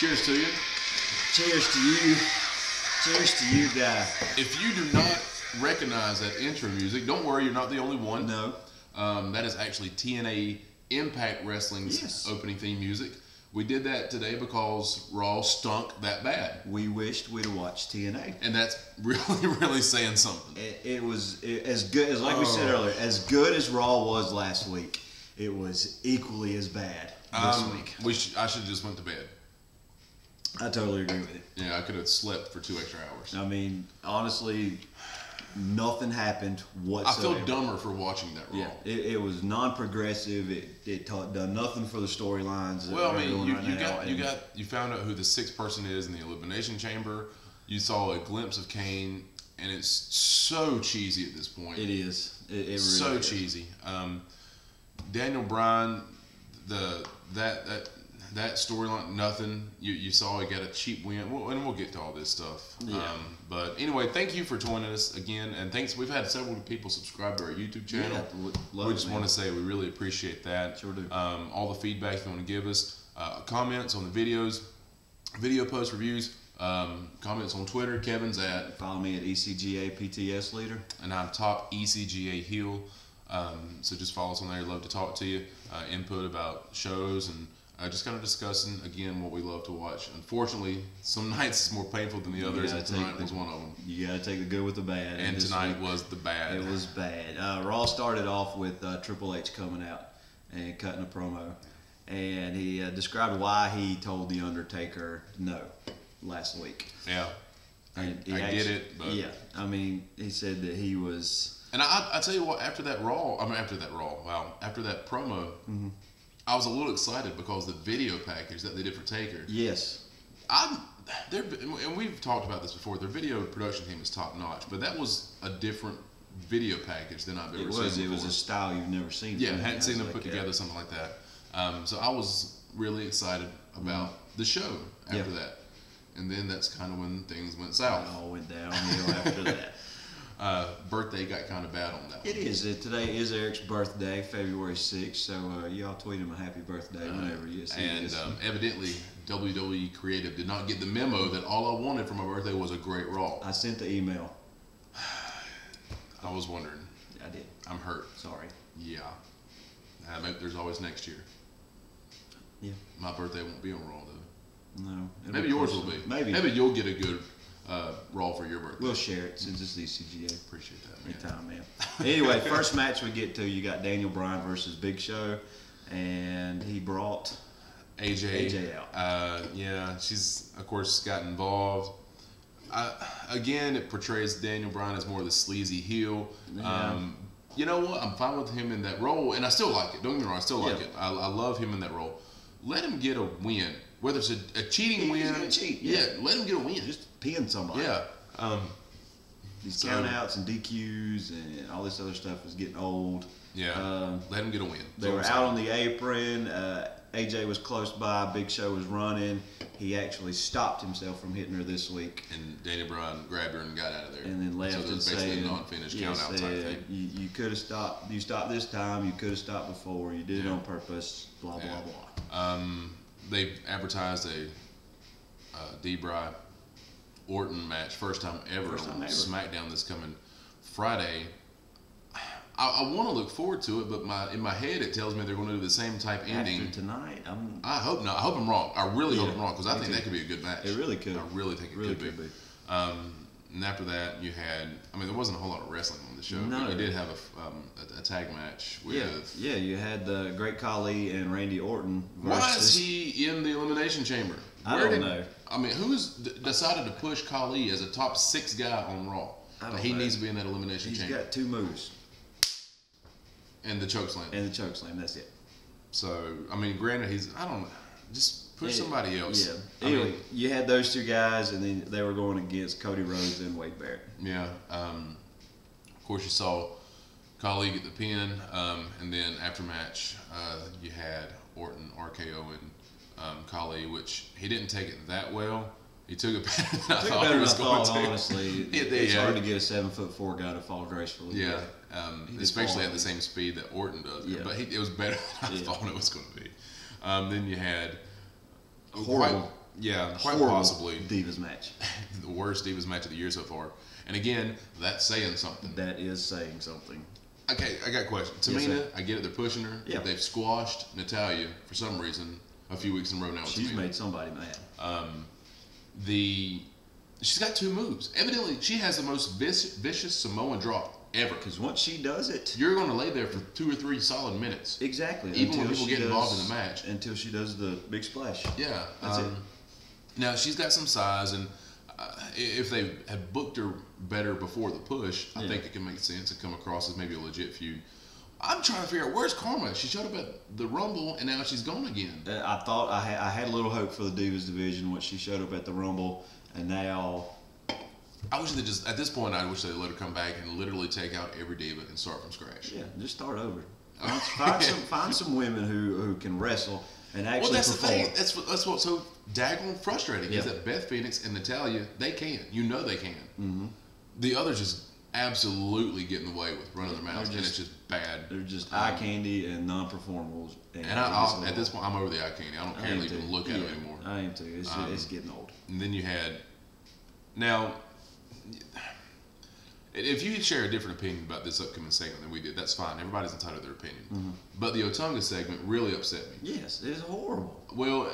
Cheers to you. Cheers to you. Cheers to you, guy. If you do not recognize that intro music, don't worry, you're not the only one. No. That is actually TNA Impact Wrestling's opening theme music. We did that today because Raw stunk that bad. We wished we'd have watched TNA. And that's really saying something. It was as good as, like we said earlier, as good as Raw was last week, it was equally as bad this week. I should have just went to bed. I totally agree with it. Yeah, I could have slept for 2 extra hours. I mean, honestly, nothing happened whatsoever. I feel dumber for watching that Raw. Yeah, it was non-progressive. It done nothing for the storylines. Well, I mean, you found out who the sixth person is in the Elimination Chamber. You saw a glimpse of Kane, and it's so cheesy at this point. It is. It really so is. cheesy. Daniel Bryan, that storyline, nothing. You saw he got a cheap win, and we'll get to all this stuff. Yeah. But anyway, thank you for joining us again, and thanks. We've had several people subscribe to our YouTube channel. Yeah, we just want to say we really appreciate that. Sure do. All the feedback you want to give us, comments on the videos, video post reviews, comments on Twitter. Kevin's at Follow me at ECGAPTS Leader, and I'm top ECGA heel. So just follow us on there. Love to talk to you. Input about shows and. Just kind of discussing, again, what we love to watch. Unfortunately, some nights it's more painful than the others, and tonight was one of them. You got to take the good with the bad. And tonight was the bad. It was bad. Raw started off with Triple H coming out and cutting a promo. And he described why he told The Undertaker no last week. Yeah, I get it. But yeah, I mean, he said that he was... And I tell you what, after that promo... Mm-hmm. I was a little excited because the video package that they did for Taker. Yes. And we've talked about this before. Their video production team is top notch, but that was a different video package than I've ever seen before. It was a style you've never seen. Yeah, hadn't seen them put together something like that. So I was really excited about the show after that. And then that's kind of when things went south. It all went downhill after that. Birthday got kind of bad on that one. It is. Today is Eric's birthday, February 6th, so y'all tweet him a happy birthday whenever you see this. And evidently, WWE Creative did not get the memo that all I wanted for my birthday was a great Raw. I sent the email. I was wondering. I did. I'm hurt. Sorry. Yeah. Maybe there's always next year. Yeah. My birthday won't be on Raw, though. No. Maybe yours will be. Maybe you'll get a good Raw for your birthday. We'll share it since it's ECGA. Appreciate that, man. Anytime, man. Anyway, first match we get to, you got Daniel Bryan versus Big Show, and he brought AJ out. Yeah, she's of course got involved. Again, it portrays Daniel Bryan as more of the sleazy heel. Yeah. You know what? I'm fine with him in that role, and I still like it. Don't get me wrong, I still like it. I love him in that role. Let him get a win. Whether it's a cheating win. He's gonna cheat. Yeah, let him get a win. Just pin somebody. Yeah. These countouts and DQs and all this other stuff is getting old. Yeah. Let him get a win. They were out on the apron. AJ was close by. Big Show was running. He actually stopped himself from hitting her this week. And Daniel Bryan grabbed her and got out of there. And then left so and basically a non-finished count-out type thing. You could have stopped. You stopped this time. You could have stopped before. You did it on purpose. Blah, blah, blah. They advertised a D-Bry Orton match, first time ever on SmackDown this coming Friday. I want to look forward to it, but in my head it tells me they're going to do the same type ending. After tonight, I hope not. I hope I'm wrong. I really hope I'm wrong because I think that could be a good match. It really could. I really think it could be. And after that, you had. I mean, there wasn't a whole lot of wrestling on the show. No. But you did have a tag match with. Yeah. You had the Great Khali and Randy Orton. Why is he in the Elimination Chamber? I don't know. I mean, who's decided to push Khali as a top 6 guy on Raw? He needs to be in that Elimination Chamber. He's got 2 moves. And the chokeslam. That's it. So, I mean, granted, I don't know. Just push somebody else. Yeah. Anyway, you had those 2 guys, and then they were going against Cody Rhodes and Wade Barrett. Yeah. Of course, you saw Khali get the pin, and then after match, you had Orton RKO and Khali, which he didn't take it that well. He took it better than I thought he was going to. Honestly, it's hard to get a 7'4" guy to fall gracefully. Yeah, especially at the same speed that Orton does. Yeah. But it was better than I thought it was going to be. Then you had Yeah, quite horrible possibly Divas match. the worst Divas match of the year so far. And again, that's saying something. That is saying something. Okay, I got a question. Yes, Tamina, sir. I get it, they're pushing her. Yeah. They've squashed Natalya for some reason a few weeks in a row now with She's Tamina. made somebody mad. She's got 2 moves. Evidently, she has the most vicious Samoan drop ever. Because once she does it, You're going to lay there for 2 or 3 solid minutes. exactly. Even when until people she get involved in the match. until she does the big splash. Yeah. That's it. Now, she's got some size, and if they had booked her better before the push, I think it can make sense and come across as maybe a legit feud. I'm trying to figure out, where's Karma? She showed up at the Rumble, and now she's gone again. I thought I had a little hope for the Divas division when she showed up at the Rumble, and now I wish they just, at this point, I wish they'd let her come back and literally take out every diva and start from scratch. yeah, just start over. Find some women who can wrestle and actually Well, that's perform. the thing. That's what's so daggone frustrating is Yeah. that Beth Phoenix and Natalya, they can. You know they can. Mm-hmm. The others just absolutely get in the way with running their mouths, and it's just bad. They're just eye candy and non-performables. And at this point, I'm over the eye candy. I don't care to even look at it anymore. I am too. It's getting old. And then you had, now, if you share a different opinion about this upcoming segment than we did, that's fine. Everybody's entitled to their opinion. Mm-hmm. But the Otunga segment really upset me. Yes, it's horrible. Well,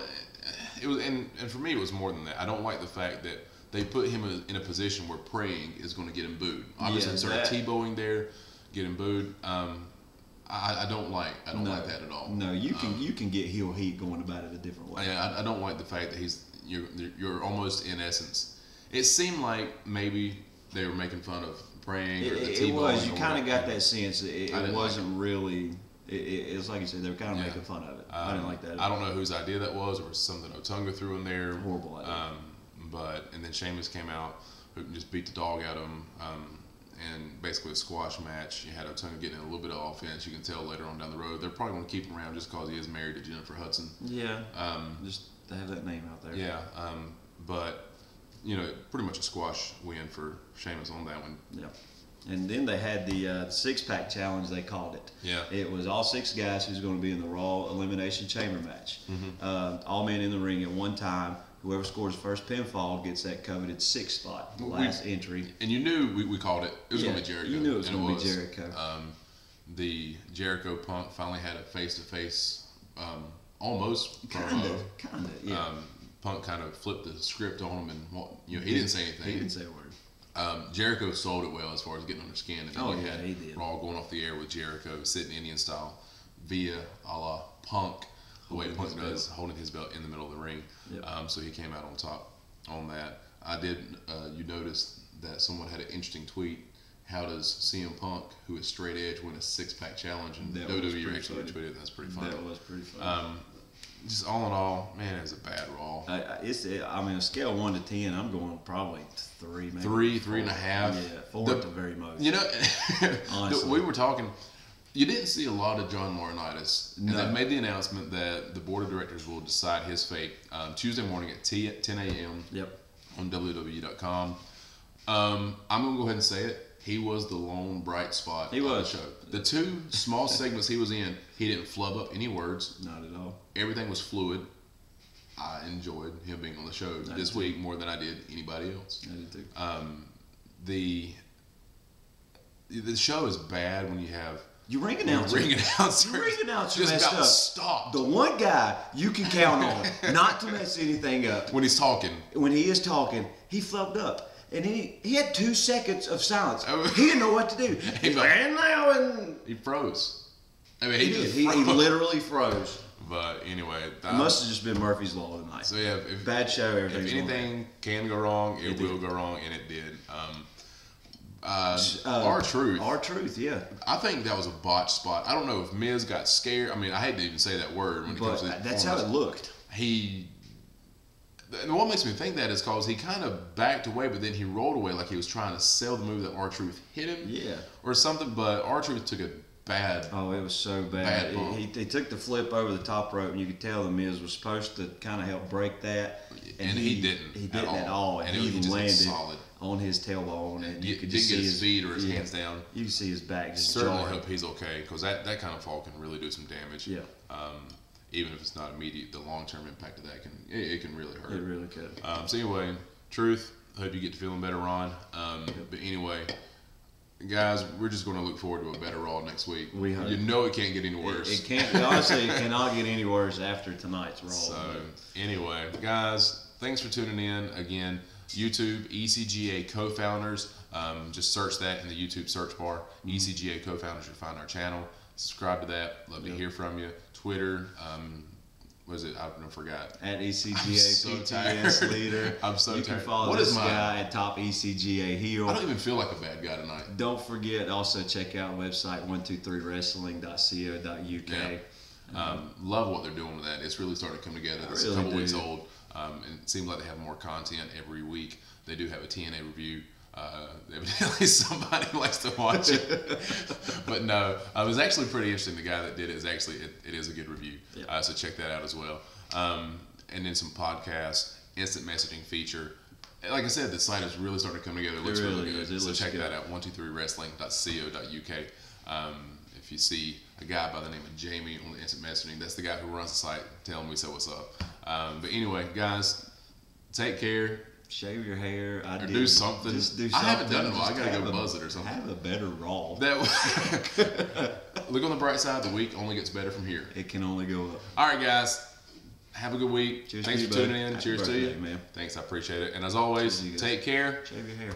it was, and for me, it was more than that. I don't like the fact that they put him in a position where praying is going to get him booed. Obviously, Yeah, started that- T-bowing there, get him booed. I don't like that at all. No, you can get heel heat going about it a different way. I don't like the fact that you're almost in essence. It seemed like maybe they were making fun of praying or the It T-bowing. was. You kind of got that sense. It I didn't wasn't really. It was like you said. They were kind of making fun of it. I didn't like that. I don't know whose idea that was, or something Otunga threw in there. Horrible idea. And then Sheamus came out, who just beat the dog out of him, and basically a squash match. You had Otunga getting a little bit of offense. You can tell later on down the road they're probably going to keep him around just because he is married to Jennifer Hudson. Yeah. Just to have that name out there. Yeah. But pretty much a squash win for Sheamus on that one. Yeah. And then they had the six-pack challenge, they called it. Yeah. It was all 6 guys who's going to be in the Raw Elimination Chamber match. Mm-hmm. All men in the ring at one time. Whoever scores first pinfall gets that coveted 6th spot, last entry. And you knew we called it. It was going to be Jericho. You knew it was and going to be Jericho. The Jericho Punk finally had a face-to-face, almost Kind promo. of, yeah. Punk kind of flipped the script on him, and he didn't say anything. He didn't say a word. Jericho sold it well as far as getting under skin. And then you had he did. Raw going off the air with Jericho sitting Indian style via a la Punk, the way Punk does, holding his belt in the middle of the ring. Yep. So he came out on top on that. You noticed that someone had an interesting tweet. How does CM Punk, who is straight edge, win a 6-pack challenge? And That was WWE pretty actually funny. retweeted. That's pretty funny. That was pretty funny. Just all in all, man, it was a bad Raw. A scale of 1 to 10, I'm going probably 3, maybe 3.5. Yeah, 4 at the very most. Honestly. We were talking. You didn't see a lot of John Laurinaitis, and No. they made the announcement that the board of directors will decide his fate Tuesday morning at 10 a.m. Yep. on WWE.com. I'm gonna go ahead and say it. He was the lone bright spot He on was. the show. The 2 small segments he was in, he didn't flub up any words. Not at all. Everything was fluid. I enjoyed him being on the show this week more than I did anybody else. I did too. The show is bad when you have Your ring announcer. ring announcer. Your ring announcer just messed about up. stopped The one guy you can count on not to mess anything up. when he's talking. When he is talking, he flubbed up. And he had 2 seconds of silence. Oh. He didn't know what to do. He's like, and now, and He froze. I mean, he just did. He froze. literally froze. But anyway, It must have just been Murphy's Law tonight. so yeah, if Bad show, everything's going anything can go wrong, it will go wrong, and it did. R-Truth. R-Truth, yeah. I think that was a botched spot. I don't know if Miz got scared. I mean, I hate to even say that word when it comes But to the that's how it looked. And what makes me think that is because he kind of backed away, but then he rolled away like he was trying to sell the move that R-Truth hit him. Yeah. Or something, but R-Truth took a bad. Oh, it was so bad. Bad bump. He took the flip over the top rope, and you could tell the Miz was supposed to kind of help break that. And he didn't He at didn't at all. And And it he was even just landed solid. on his tailbone, and you could Didn't just get see his feet or his hands down. You could see his back just Certainly jarring. hope he's okay, because that kind of fall can really do some damage. Yeah. even if it's not immediate, the long-term impact of that it can really hurt. It really could. So anyway, truth. Hope you get to feeling better, Ron. But anyway, guys, we're just going to look forward to a better Raw next week. We hope. You know it can't get any worse. It can't. Honestly, it cannot get any worse after tonight's Raw. So anyway, guys, thanks for tuning in. Again, YouTube, ECGA Co-Founders. Just search that in the YouTube search bar. ECGA Co-Founders. You'll find our channel. Subscribe to that. Love to hear from you. Twitter. Was it? I forgot. At ECGA PTS leader. I'm so tired. You can follow this guy at top ECGA heel. I don't even feel like a bad guy tonight. Don't forget, also check out website 123wrestling.co.uk. Yeah. Love what they're doing with that. It's really starting to come together. It's a couple weeks old. And it seems like they have more content every week. They do have a TNA review. Evidently somebody likes to watch it. But no, it was actually pretty interesting. The guy that did it is actually, it is a good review. Yeah. So check that out as well. And then some podcasts, instant messaging feature. Like I said, the site is really starting to come together. It looks really good. So check that out, 123wrestling.co.uk. If you see a guy by the name of Jamie on the instant messaging, that's the guy who runs the site. Tell him we said what's up. But anyway, guys, take care. Shave your hair. Do something. Just do something. I haven't done it. I gotta go buzz it or something. Have a better Raw. Look on the bright side. The week only gets better from here. It can only go up. All right, guys. Have a good week. Cheers Thanks to you, for tuning buddy. in. Happy Cheers to birthday, you. man. Thanks. I appreciate it. And as always, take care. Shave your hair.